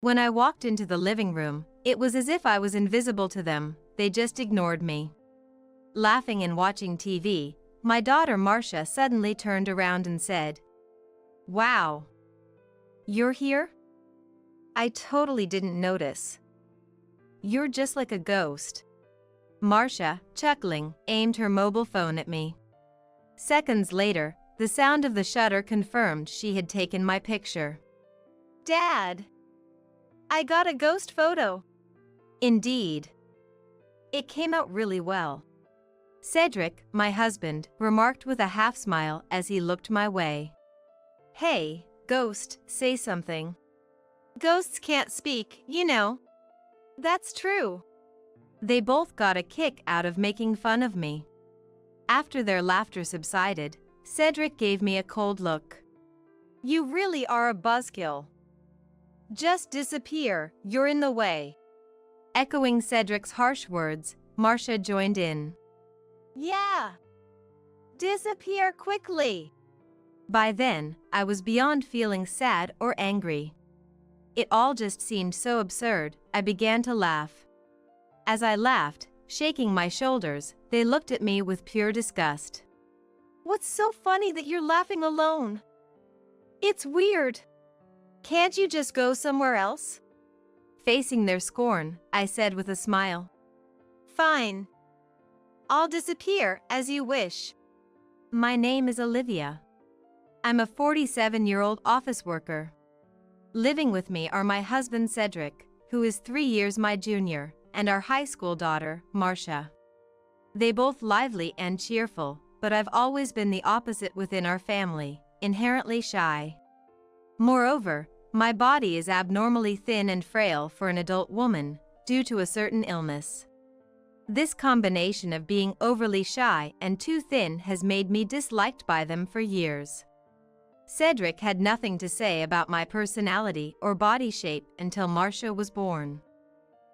When I walked into the living room, it was as if I was invisible to them, they just ignored me. Laughing and watching TV, my daughter Marcia suddenly turned around and said, "Wow. You're here?" I totally didn't notice. "You're just like a ghost." Marcia, chuckling, aimed her mobile phone at me. Seconds later, the sound of the shutter confirmed she had taken my picture. "Dad, I got a ghost photo." Indeed. It came out really well. Cedric, my husband, remarked with a half smile as he looked my way. "Hey, ghost, say something." "Ghosts can't speak, you know." "That's true." They both got a kick out of making fun of me. After their laughter subsided, Cedric gave me a cold look. "You really are a buzzkill. Just disappear, you're in the way." Echoing Cedric's harsh words, Marcia joined in. "Yeah. Disappear quickly." By then, I was beyond feeling sad or angry. It all just seemed so absurd, I began to laugh. As I laughed, shaking my shoulders, they looked at me with pure disgust. "What's so funny that you're laughing alone? It's weird. Can't you just go somewhere else?" Facing their scorn, I said with a smile, "Fine. I'll disappear as you wish." My name is Olivia. I'm a 47-year-old office worker. Living with me are my husband Cedric, who is 3 years my junior, and our high school daughter, Marcia. They both lively and cheerful, but I've always been the opposite within our family, inherently shy. Moreover, my body is abnormally thin and frail for an adult woman, due to a certain illness. This combination of being overly shy and too thin has made me disliked by them for years. Cedric had nothing to say about my personality or body shape until Marcia was born.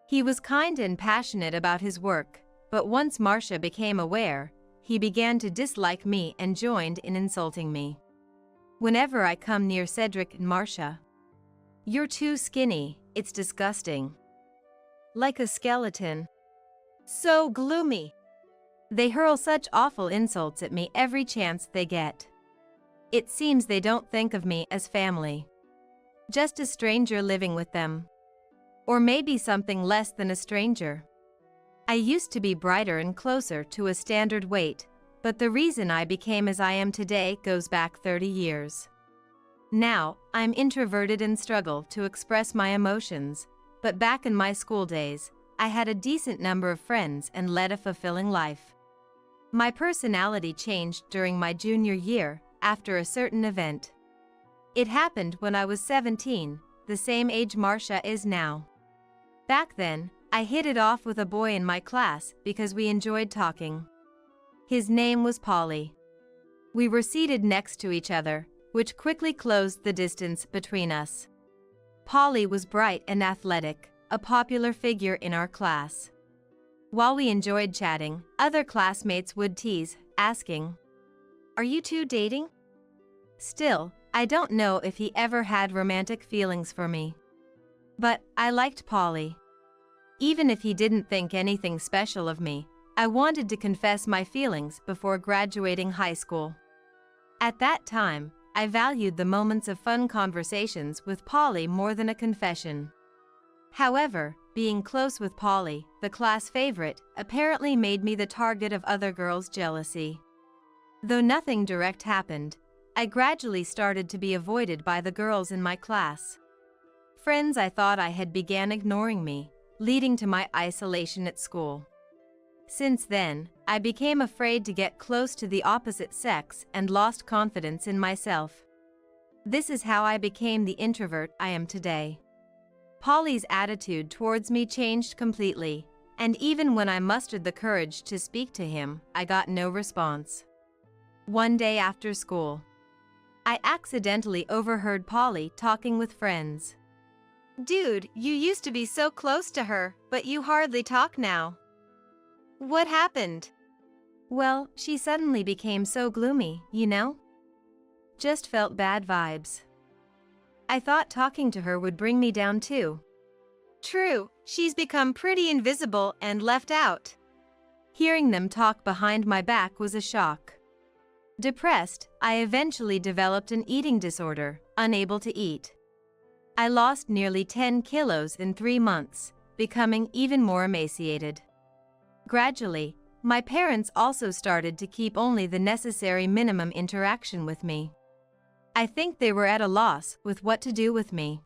He was kind and passionate about his work, but once Marcia became aware, he began to dislike me and joined in insulting me. Whenever I come near Cedric and Marcia, "You're too skinny, it's disgusting. Like a skeleton. So gloomy." They hurl such awful insults at me every chance they get. It seems they don't think of me as family. Just a stranger living with them. Or maybe something less than a stranger. I used to be brighter and closer to a standard weight, but the reason I became as I am today goes back 30 years. Now, I'm introverted and struggle to express my emotions, but back in my school days, I had a decent number of friends and led a fulfilling life. My personality changed during my junior year, after a certain event. It happened when I was 17, the same age Marcia is now. Back then, I hit it off with a boy in my class because we enjoyed talking. His name was Polly. We were seated next to each other, which quickly closed the distance between us. Polly was bright and athletic, a popular figure in our class. While we enjoyed chatting, other classmates would tease, asking, "Are you two dating?" Still, I don't know if he ever had romantic feelings for me. But I liked Polly. Even if he didn't think anything special of me, I wanted to confess my feelings before graduating high school. At that time, I valued the moments of fun conversations with Polly more than a confession. However, being close with Polly, the class favorite, apparently made me the target of other girls' jealousy. Though nothing direct happened, I gradually started to be avoided by the girls in my class. Friends I thought I had began ignoring me, leading to my isolation at school. Since then, I became afraid to get close to the opposite sex and lost confidence in myself. This is how I became the introvert I am today. Polly's attitude towards me changed completely, and even when I mustered the courage to speak to him, I got no response. One day after school, I accidentally overheard Polly talking with friends. "Dude, you used to be so close to her, but you hardly talk now. What happened?" "Well, she suddenly became so gloomy, you know? Just felt bad vibes." I thought talking to her would bring me down too. True, she's become pretty invisible and left out. Hearing them talk behind my back was a shock. Depressed, I eventually developed an eating disorder, unable to eat. I lost nearly 10 kilos in 3 months, becoming even more emaciated. Gradually, my parents also started to keep only the necessary minimum interaction with me. I think they were at a loss with what to do with me.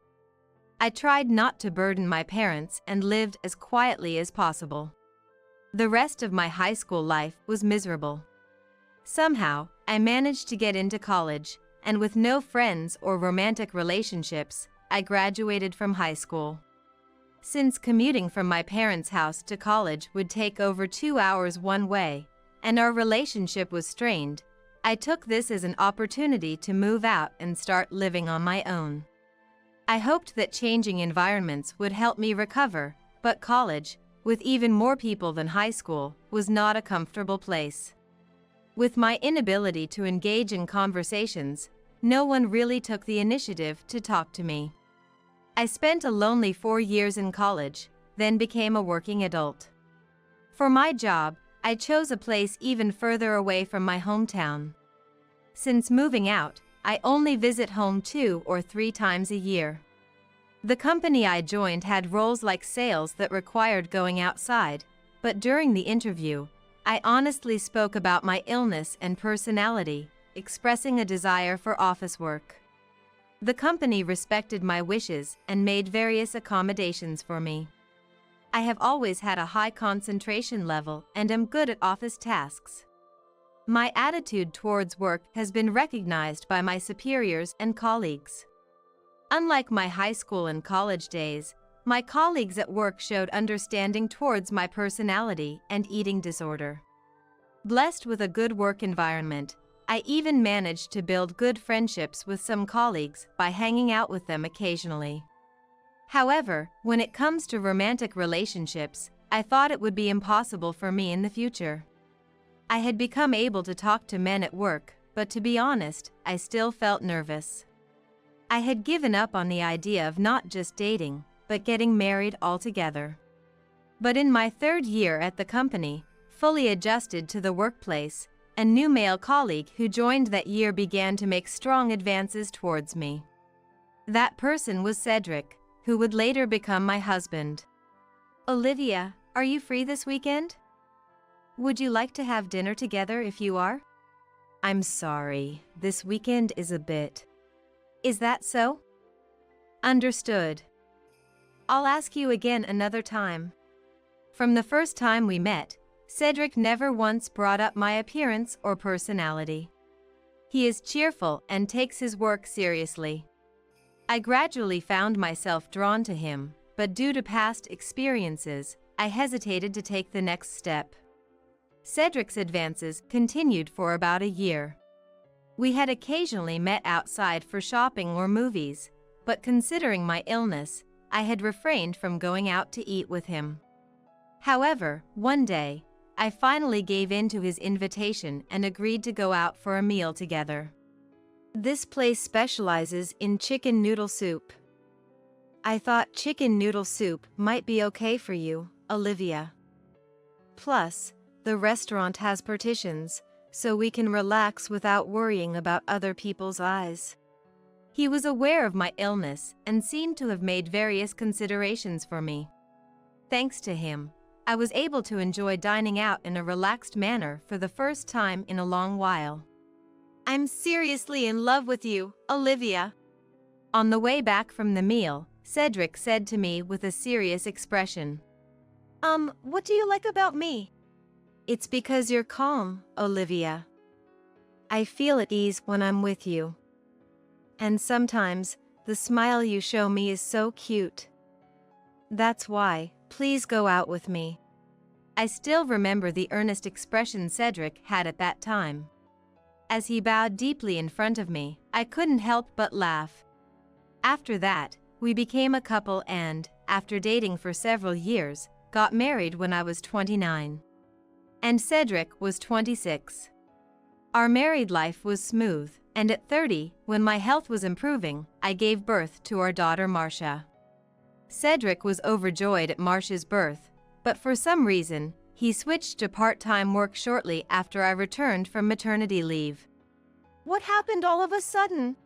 I tried not to burden my parents and lived as quietly as possible. The rest of my high school life was miserable. Somehow, I managed to get into college, and with no friends or romantic relationships, I graduated from high school. Since commuting from my parents' house to college would take over 2 hours one way, and our relationship was strained, I took this as an opportunity to move out and start living on my own. I hoped that changing environments would help me recover, but college, with even more people than high school, was not a comfortable place. With my inability to engage in conversations, no one really took the initiative to talk to me. I spent a lonely 4 years in college, then became a working adult. For my job, I chose a place even further away from my hometown. Since moving out, I only visit home 2 or 3 times a year. The company I joined had roles like sales that required going outside, but during the interview, I honestly spoke about my illness and personality, expressing a desire for office work. The company respected my wishes and made various accommodations for me. I have always had a high concentration level and am good at office tasks. My attitude towards work has been recognized by my superiors and colleagues. Unlike my high school and college days, my colleagues at work showed understanding towards my personality and eating disorder. Blessed with a good work environment, I even managed to build good friendships with some colleagues by hanging out with them occasionally. However, when it comes to romantic relationships, I thought it would be impossible for me in the future. I had become able to talk to men at work, but to be honest, I still felt nervous. I had given up on the idea of not just dating, but getting married altogether. But in my 3rd year at the company, fully adjusted to the workplace, a new male colleague who joined that year began to make strong advances towards me. That person was Cedric, who would later become my husband. "Olivia, are you free this weekend? Would you like to have dinner together if you are?" "I'm sorry, this weekend is a bit." "Is that so?" "Understood. I'll ask you again another time." From the first time we met, Cedric never once brought up my appearance or personality. He is cheerful and takes his work seriously. I gradually found myself drawn to him, but due to past experiences, I hesitated to take the next step. Cedric's advances continued for about a year. We had occasionally met outside for shopping or movies, but considering my illness, I had refrained from going out to eat with him. However, one day, I finally gave in to his invitation and agreed to go out for a meal together. This place specializes in chicken noodle soup. I thought chicken noodle soup might be okay for you, Olivia. Plus, the restaurant has partitions, so we can relax without worrying about other people's eyes. He was aware of my illness and seemed to have made various considerations for me. Thanks to him, I was able to enjoy dining out in a relaxed manner for the first time in a long while. "I'm seriously in love with you, Olivia." On the way back from the meal, Cedric said to me with a serious expression, "What do you like about me?" "It's because you're calm, Olivia. I feel at ease when I'm with you. And sometimes, the smile you show me is so cute. That's why, please go out with me." I still remember the earnest expression Cedric had at that time. As he bowed deeply in front of me, I couldn't help but laugh. After that, we became a couple and, after dating for several years, got married when I was 29. And Cedric was 26. Our married life was smooth, And at 30, when my health was improving, I gave birth to our daughter Marcia. Cedric was overjoyed at Marcia's birth, but for some reason, he switched to part-time work shortly after I returned from maternity leave. What happened all of a sudden?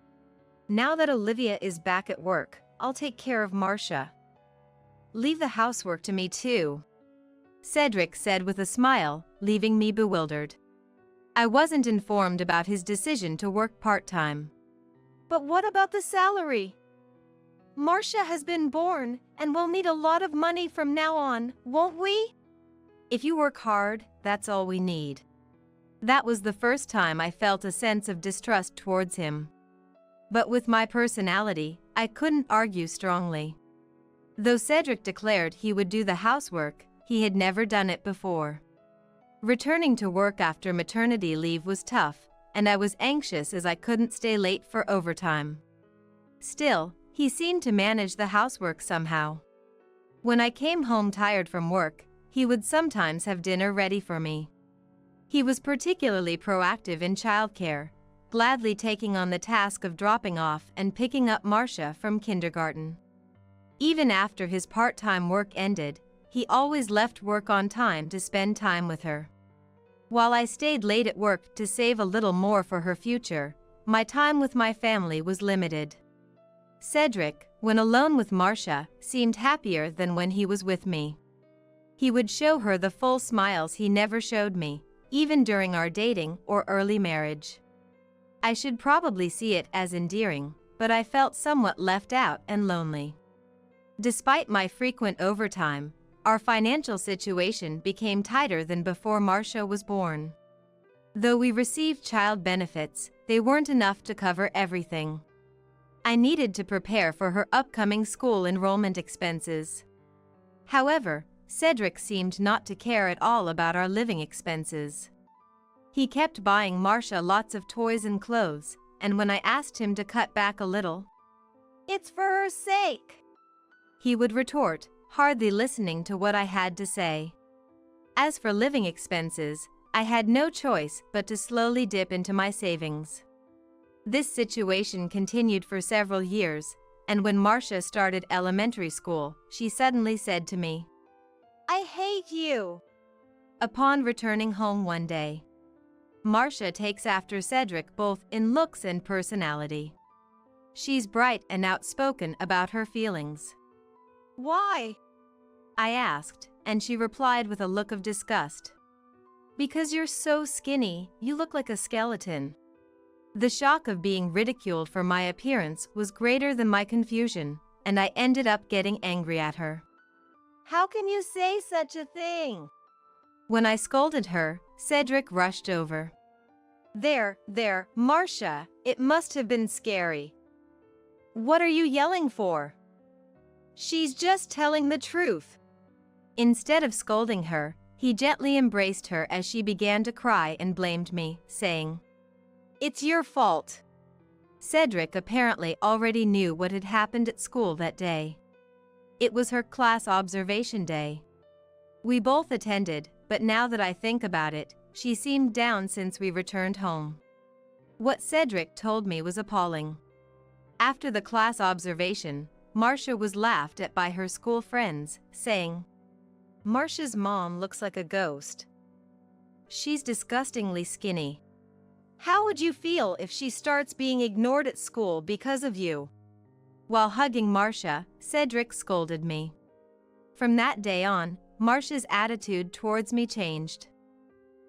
Now that Olivia is back at work, I'll take care of Marcia. Leave the housework to me too, Cedric said with a smile, leaving me bewildered. I wasn't informed about his decision to work part-time. But what about the salary? Marcia has been born, and we'll need a lot of money from now on, won't we? If you work hard, that's all we need. That was the first time I felt a sense of distrust towards him. But with my personality, I couldn't argue strongly. Though Cedric declared he would do the housework, he had never done it before. Returning to work after maternity leave was tough, and I was anxious as I couldn't stay late for overtime. Still, he seemed to manage the housework somehow. When I came home tired from work, he would sometimes have dinner ready for me. He was particularly proactive in childcare, gladly taking on the task of dropping off and picking up Marcia from kindergarten. Even after his part-time work ended, he always left work on time to spend time with her. While I stayed late at work to save a little more for her future, my time with my family was limited. Cedric, when alone with Marcia, seemed happier than when he was with me. He would show her the full smiles he never showed me, even during our dating or early marriage. I should probably see it as endearing, but I felt somewhat left out and lonely. Despite my frequent overtime, our financial situation became tighter than before Marcia was born. Though we received child benefits, they weren't enough to cover everything. I needed to prepare for her upcoming school enrollment expenses. However, Cedric seemed not to care at all about our living expenses. He kept buying Marcia lots of toys and clothes, and when I asked him to cut back a little, "It's for her sake," he would retort, hardly listening to what I had to say. As for living expenses, I had no choice but to slowly dip into my savings. This situation continued for several years, and when Marcia started elementary school, she suddenly said to me, "I hate you." Upon returning home one day, Marcia takes after Cedric both in looks and personality. She's bright and outspoken about her feelings. "Why?" I asked, and she replied with a look of disgust. "Because you're so skinny, you look like a skeleton." The shock of being ridiculed for my appearance was greater than my confusion, and I ended up getting angry at her. "How can you say such a thing?" When I scolded her, Cedric rushed over. There, Marcia, it must have been scary. What are you yelling for? She's just telling the truth." Instead of scolding her, he gently embraced her as she began to cry and blamed me, saying, "It's your fault." Cedric apparently already knew what had happened at school that day. It was her class observation day. We both attended, but now that I think about it, she seemed down since we returned home. What Cedric told me was appalling. After the class observation, Marcia was laughed at by her school friends, saying, "Marcia's mom looks like a ghost. She's disgustingly skinny." "How would you feel if she starts being ignored at school because of you?" While hugging Marcia, Cedric scolded me. From that day on, Marcia's attitude towards me changed.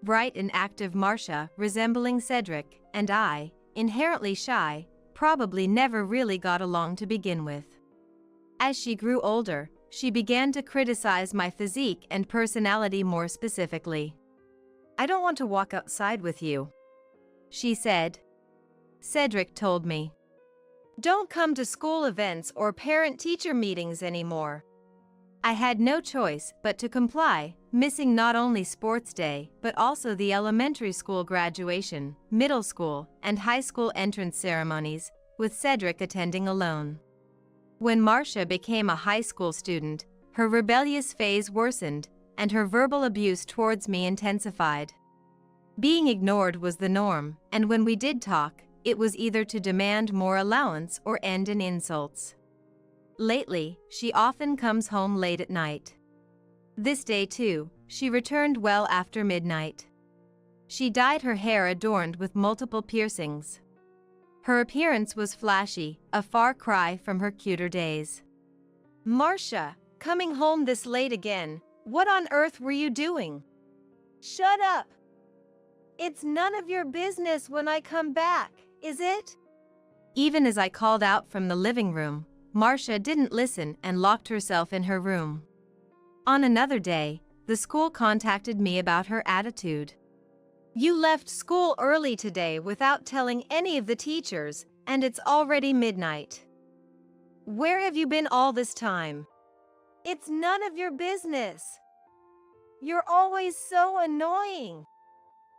Bright and active Marcia, resembling Cedric, and I, inherently shy, probably never really got along to begin with. As she grew older, she began to criticize my physique and personality more specifically. "I don't want to walk outside with you," she said. Cedric told me, "Don't come to school events or parent-teacher meetings anymore." I had no choice but to comply, missing not only sports day but also the elementary school graduation, middle school, and high school entrance ceremonies, with Cedric attending alone. When Marcia became a high school student, her rebellious phase worsened, and her verbal abuse towards me intensified. Being ignored was the norm, and when we did talk, it was either to demand more allowance or end in insults. Lately, she often comes home late at night. This day too, she returned well after midnight. She dyed her hair adorned with multiple piercings. Her appearance was flashy, a far cry from her cuter days. Marcia, coming home this late again, what on earth were you doing? Shut up! It's none of your business when I come back, is it? Even as I called out from the living room, Marcia didn't listen and locked herself in her room. On another day, the school contacted me about her attitude. You left school early today without telling any of the teachers, and it's already midnight. Where have you been all this time? It's none of your business. You're always so annoying.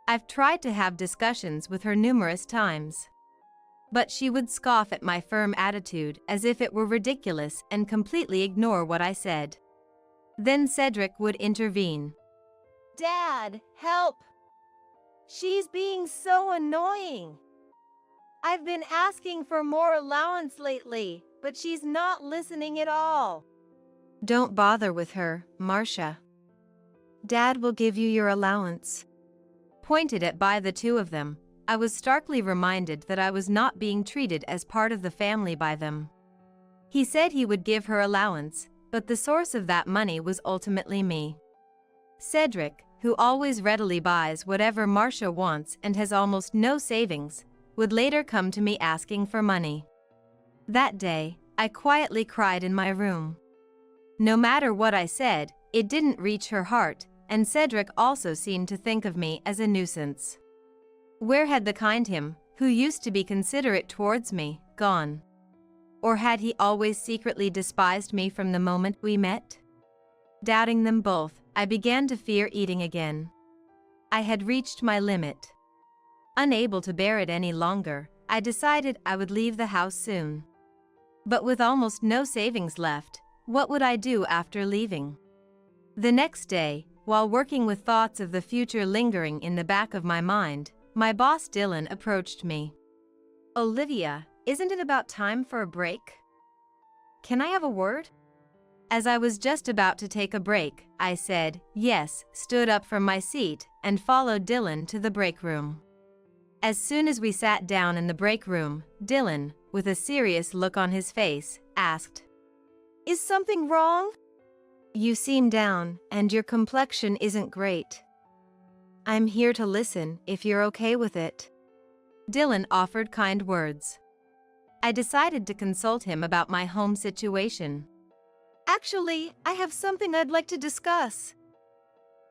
I've tried to have discussions with her numerous times. But she would scoff at my firm attitude as if it were ridiculous and completely ignore what I said. Then Cedric would intervene. Dad, help! She's being so annoying. I've been asking for more allowance lately, but she's not listening at all. Don't bother with her, Marcia. Dad will give you your allowance. Pointed at by the two of them, I was starkly reminded that I was not being treated as part of the family by them. He said he would give her allowance, but the source of that money was ultimately me. Cedric, who always readily buys whatever Marcia wants and has almost no savings, would later come to me asking for money. That day, I quietly cried in my room. No matter what I said, it didn't reach her heart, and Cedric also seemed to think of me as a nuisance. Where had the kind him, who used to be considerate towards me, gone? Or had he always secretly despised me from the moment we met? Doubting them both, I began to fear eating again. I had reached my limit. Unable to bear it any longer, I decided I would leave the house soon. But with almost no savings left, what would I do after leaving? The next day, while working with thoughts of the future lingering in the back of my mind, my boss Dylan approached me. Olivia, isn't it about time for a break? Can I have a word? As I was just about to take a break, I said yes, stood up from my seat, and followed Dylan to the break room. As soon as we sat down in the break room, Dylan, with a serious look on his face, asked, Is something wrong? You seem down, and your complexion isn't great. I'm here to listen, if you're okay with it. Dylan offered kind words. I decided to consult him about my home situation. Actually, I have something I'd like to discuss.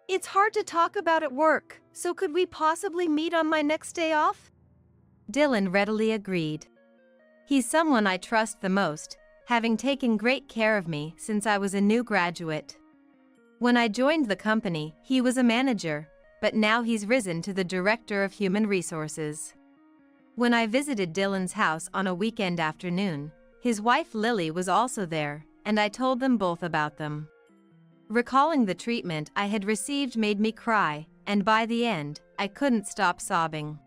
It's hard to talk about at work, so could we possibly meet on my next day off? Dylan readily agreed. He's someone I trust the most, having taken great care of me since I was a new graduate. When I joined the company, he was a manager, but now he's risen to the director of human resources. When I visited Dylan's house on a weekend afternoon, his wife Lily was also there, and I told them both about them. Recalling the treatment I had received made me cry, and by the end, I couldn't stop sobbing.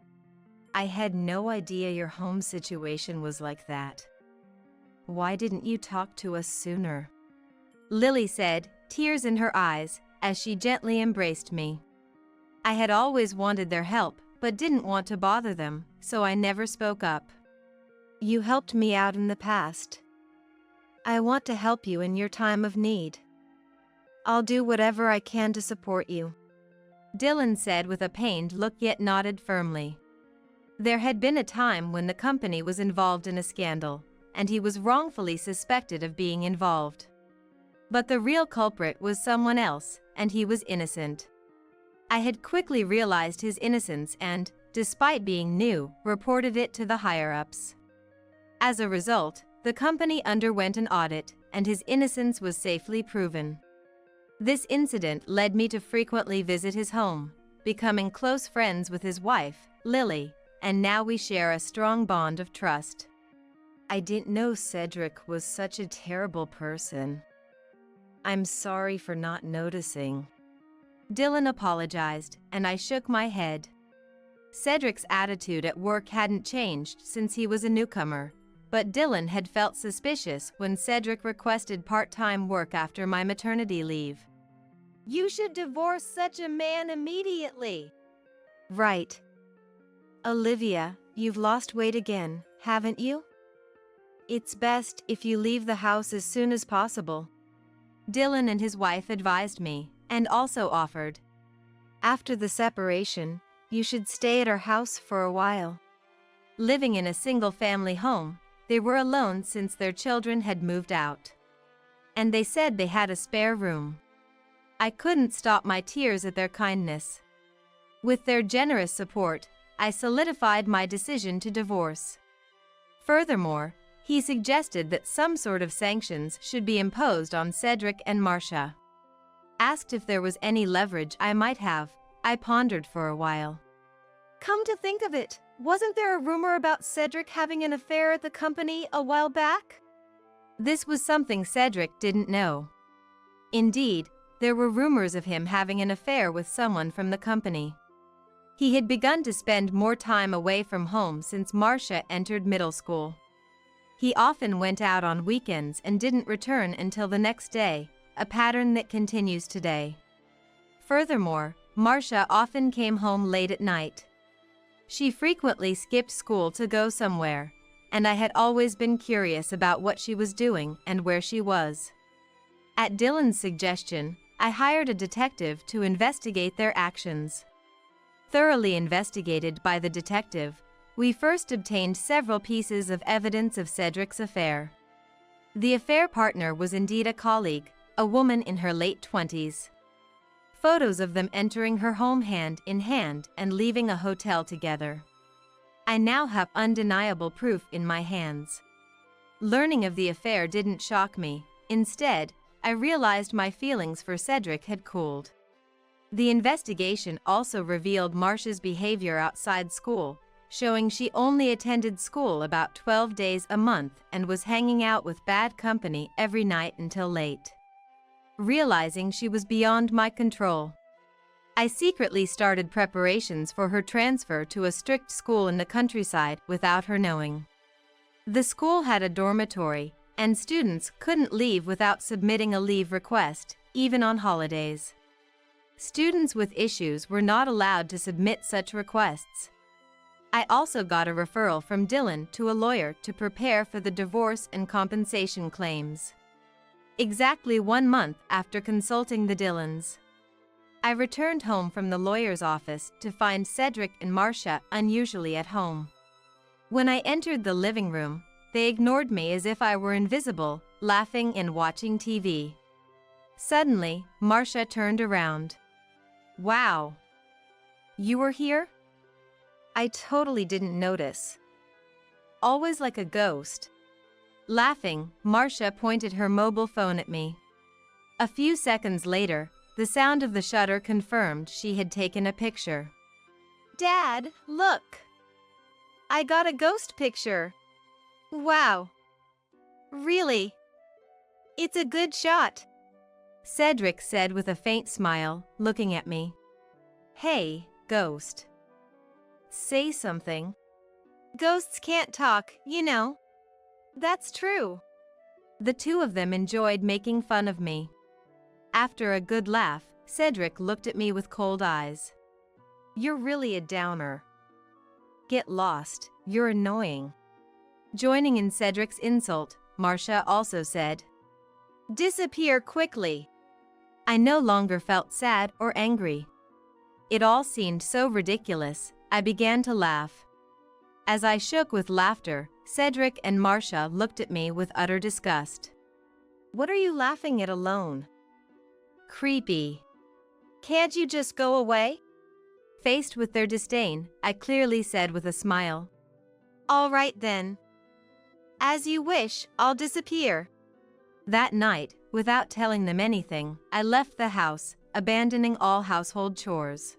I had no idea your home situation was like that. Why didn't you talk to us sooner? Lily said, tears in her eyes, as she gently embraced me. I had always wanted their help, but didn't want to bother them, so I never spoke up. You helped me out in the past. I want to help you in your time of need. I'll do whatever I can to support you, Dylan said with a pained look, yet nodded firmly. There had been a time when the company was involved in a scandal, and he was wrongfully suspected of being involved. But the real culprit was someone else, and he was innocent. I had quickly realized his innocence and, despite being new, reported it to the higher-ups. As a result, the company underwent an audit, and his innocence was safely proven. This incident led me to frequently visit his home, becoming close friends with his wife, Lily, and now we share a strong bond of trust. I didn't know Cedric was such a terrible person. I'm sorry for not noticing. Dylan apologized, and I shook my head. Cedric's attitude at work hadn't changed since he was a newcomer, but Dylan had felt suspicious when Cedric requested part-time work after my maternity leave. You should divorce such a man immediately. Right. Olivia, you've lost weight again, haven't you? It's best if you leave the house as soon as possible. Dylan and his wife advised me, and also offered. After the separation, you should stay at our house for a while. Living in a single-family home, they were alone since their children had moved out. And they said they had a spare room. I couldn't stop my tears at their kindness. With their generous support, I solidified my decision to divorce. Furthermore, he suggested that some sort of sanctions should be imposed on Cedric and Marcia. Asked if there was any leverage I might have, I pondered for a while. Come to think of it, wasn't there a rumor about Cedric having an affair at the company a while back? This was something Cedric didn't know. Indeed, there were rumors of him having an affair with someone from the company. He had begun to spend more time away from home since Marcia entered middle school. He often went out on weekends and didn't return until the next day, a pattern that continues today. Furthermore, Marcia often came home late at night. She frequently skipped school to go somewhere, and I had always been curious about what she was doing and where she was. At Dylan's suggestion, I hired a detective to investigate their actions. Thoroughly investigated by the detective, we first obtained several pieces of evidence of Cedric's affair. The affair partner was indeed a colleague, a woman in her late 20s. Photos of them entering her home hand in hand and leaving a hotel together. I now have undeniable proof in my hands. Learning of the affair didn't shock me. Instead, I realized my feelings for Cedric had cooled. The investigation also revealed Marcia's behavior outside school, showing she only attended school about 12 days a month and was hanging out with bad company every night until late. Realizing she was beyond my control, I secretly started preparations for her transfer to a strict school in the countryside without her knowing. The school had a dormitory, and students couldn't leave without submitting a leave request, even on holidays. Students with issues were not allowed to submit such requests. I also got a referral from Dylan to a lawyer to prepare for the divorce and compensation claims. Exactly 1 month after consulting the Dylans, I returned home from the lawyer's office to find Cedric and Marcia unusually at home. When I entered the living room, they ignored me as if I were invisible, laughing and watching TV. Suddenly, Marcia turned around. Wow! You were here? I totally didn't notice. Always like a ghost. Laughing, Marcia pointed her mobile phone at me. A few seconds later, the sound of the shutter confirmed she had taken a picture. Dad, look! I got a ghost picture. Wow! Really? It's a good shot, Cedric said with a faint smile, looking at me. Hey, ghost. Say something. Ghosts can't talk, you know. That's true. The two of them enjoyed making fun of me. After a good laugh, Cedric looked at me with cold eyes. You're really a downer. Get lost, you're annoying. Joining in Cedric's insult, Marcia also said, Disappear quickly. I no longer felt sad or angry. It all seemed so ridiculous, I began to laugh. As I shook with laughter, Cedric and Marcia looked at me with utter disgust. What are you laughing at alone? Creepy. Can't you just go away? Faced with their disdain, I clearly said with a smile. All right then. As you wish, I'll disappear. That night, without telling them anything, I left the house, abandoning all household chores.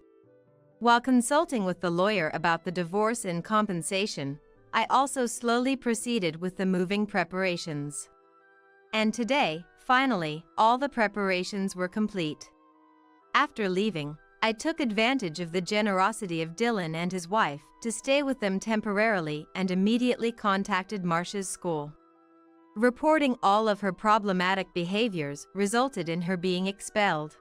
While consulting with the lawyer about the divorce and compensation, I also slowly proceeded with the moving preparations. And today, finally, all the preparations were complete. After leaving, I took advantage of the generosity of Dylan and his wife to stay with them temporarily and immediately contacted Marcia's school. Reporting all of her problematic behaviors resulted in her being expelled.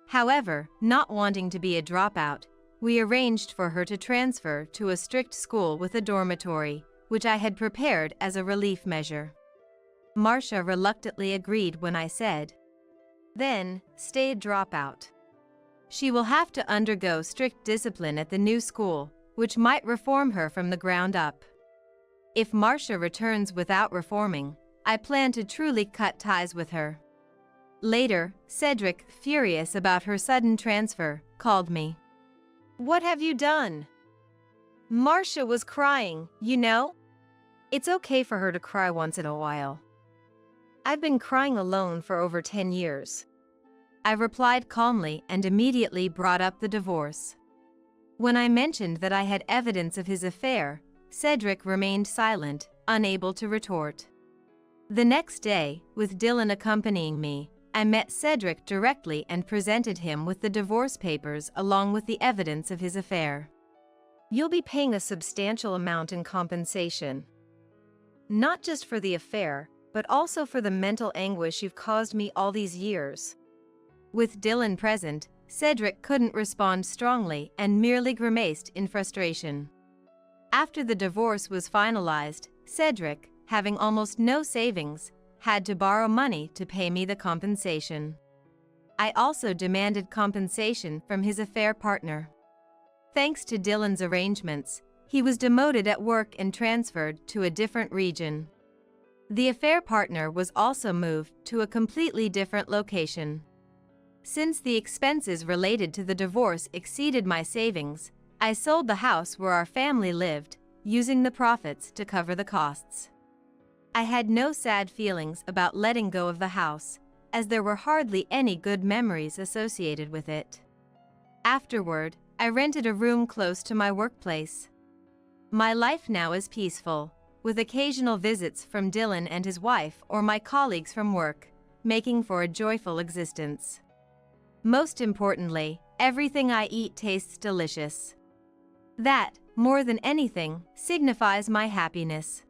However, not wanting to be a dropout, we arranged for her to transfer to a strict school with a dormitory, which I had prepared as a relief measure. Marcia reluctantly agreed when I said, "Then, stay a dropout. She will have to undergo strict discipline at the new school, which might reform her from the ground up. If Marcia returns without reforming, I plan to truly cut ties with her." Later, Cedric, furious about her sudden transfer, called me. "What have you done?" "Marcia was crying, you know? It's okay for her to cry once in a while. I've been crying alone for over 10 years. I replied calmly and immediately brought up the divorce. When I mentioned that I had evidence of his affair, Cedric remained silent, unable to retort. The next day, with Dylan accompanying me, I met Cedric directly and presented him with the divorce papers along with the evidence of his affair. "You'll be paying a substantial amount in compensation. Not just for the affair, but also for the mental anguish you've caused me all these years." With Dylan present, Cedric couldn't respond strongly and merely grimaced in frustration. After the divorce was finalized, Cedric, having almost no savings, had to borrow money to pay me the compensation. I also demanded compensation from his affair partner. Thanks to Dylan's arrangements, he was demoted at work and transferred to a different region. The affair partner was also moved to a completely different location. Since the expenses related to the divorce exceeded my savings, I sold the house where our family lived, using the profits to cover the costs. I had no sad feelings about letting go of the house, as there were hardly any good memories associated with it. Afterward, I rented a room close to my workplace. My life now is peaceful, with occasional visits from Dylan and his wife or my colleagues from work, making for a joyful existence. Most importantly, everything I eat tastes delicious. That, more than anything, signifies my happiness.